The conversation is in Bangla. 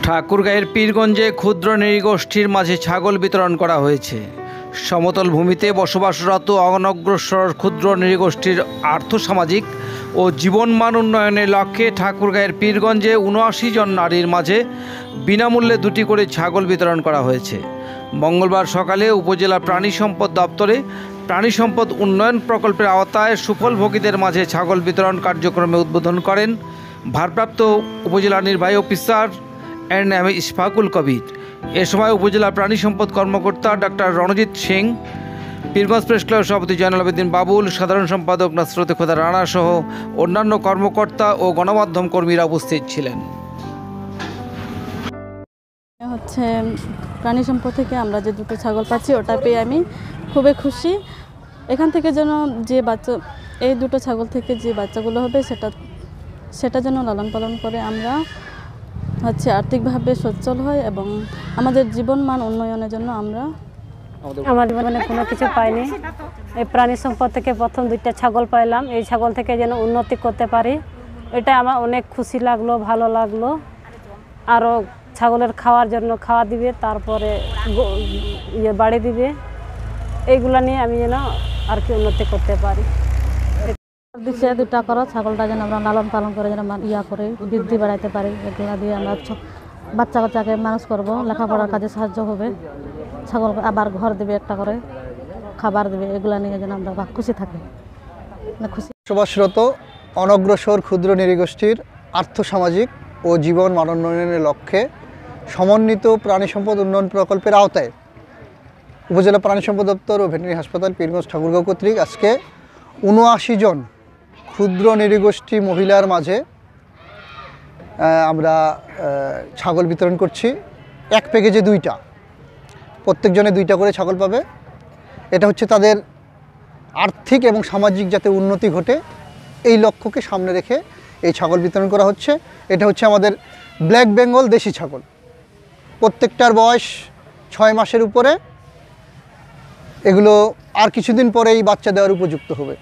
ঠাকুরগাঁয়ের পীরগঞ্জে ক্ষুদ্র নৃগোষ্ঠীর মাঝে ছাগল বিতরণ করা হয়েছে। সমতল ভূমিতে বসবাসরত অনগ্রসর ক্ষুদ্র নৃগোষ্ঠীর আর্থসামাজিক ও জীবনমান উন্নয়নের লক্ষ্যে ঠাকুরগাঁয়ের পীরগঞ্জে ৭৯ জন নারীর মাঝে বিনামূল্যে 2টি করে ছাগল বিতরণ করা হয়েছে। মঙ্গলবার সকালে উপজেলা প্রাণী সম্পদ দপ্তরে প্রাণী সম্পদ উন্নয়ন প্রকল্পের আওতায় সুফলভোগীদের মাঝে ছাগল বিতরণ কার্যক্রমে উদ্বোধন করেন ভারপ্রাপ্ত উপজেলা নির্বাহী অফিসার এন.এম. ইশফাকুল কবির। এ সময় উপজেলা প্রাণী সম্পদ কর্মকর্তা ডাক্তার রণজিৎ সিং, পীরগঞ্জ প্রেস ক্লাবের সভাপতি জয়নুল আবেদিন বাবুল, সাধারণ সম্পাদক নাসরতে খোদা রানা সহ অন্যান্য কর্মকর্তা ও গণমাধ্যম কর্মীরা উপস্থিত ছিলেন। প্রাণী সম্পদ থেকে আমরা যে 2টো ছাগল পাচ্ছি ওটা পেয়ে আমি খুবই খুশি। এখান থেকে যেন যে এই 2টো ছাগল থেকে যে বাচ্চাগুলো হবে সেটা যেন লালন পালন করে আমরা আর্থিকভাবে সচ্ছল হয় এবং আমাদের জীবনমান উন্নয়নের জন্য আমরা আমার জীবনে কোনো কিছু পাইনি। এই প্রাণী সম্পদ থেকে প্রথম 2টা ছাগল পাইলাম। এই ছাগল থেকে যেন উন্নতি করতে পারি, এটা আমার অনেক খুশি লাগলো, ভালো লাগলো। আরও ছাগলের খাওয়ার জন্য খাওয়া দিবে, তারপরে বাড়ি দিবে, এইগুলা নিয়ে আমি যেন আর কি উন্নতি করতে পারি। দিচ্ছে 2টা করে ছাগলটা যেন আমরা লালন পালন করে যেন করে বৃদ্ধি বাড়াইতে পারি। এগুলা দিয়ে আমরা বাচ্চাকে মানুষ করব, লেখাপড়ার কাজে সাহায্য হবে। ছাগল আবার ঘর দেবে, একটা করে খাবার দেবে, এগুলা নিয়ে যেন আমরা খুশি থাকি। বসবাসরত অনগ্রসর ক্ষুদ্র নৃগোষ্ঠীর আর্থসামাজিক ও জীবন মান উন্নয়নের লক্ষ্যে সমন্বিত প্রাণী সম্পদ উন্নয়ন প্রকল্পের আওতায় উপজেলা প্রাণী সম্পদ দপ্তর ও ভেটেরিনারি হাসপাতাল পীরগঞ্জ ঠাকুরগাঁও কর্তৃক আজকে ৭৯ জন ক্ষুদ্র নৃগোষ্ঠী মহিলার মাঝে আমরা ছাগল বিতরণ করছি। এক প্যাকেজে 2টা, প্রত্যেকজনে 2টা করে ছাগল পাবে। এটা হচ্ছে তাদের আর্থিক এবং সামাজিক যাতে উন্নতি ঘটে, এই লক্ষ্যকে সামনে রেখে এই ছাগল বিতরণ করা হচ্ছে। এটা হচ্ছে আমাদের ব্ল্যাক বেঙ্গল দেশি ছাগল। প্রত্যেকটার বয়স 6 মাসের উপরে। এগুলো আর কিছুদিন পরেই বাচ্চা দেওয়ার উপযুক্ত হবে।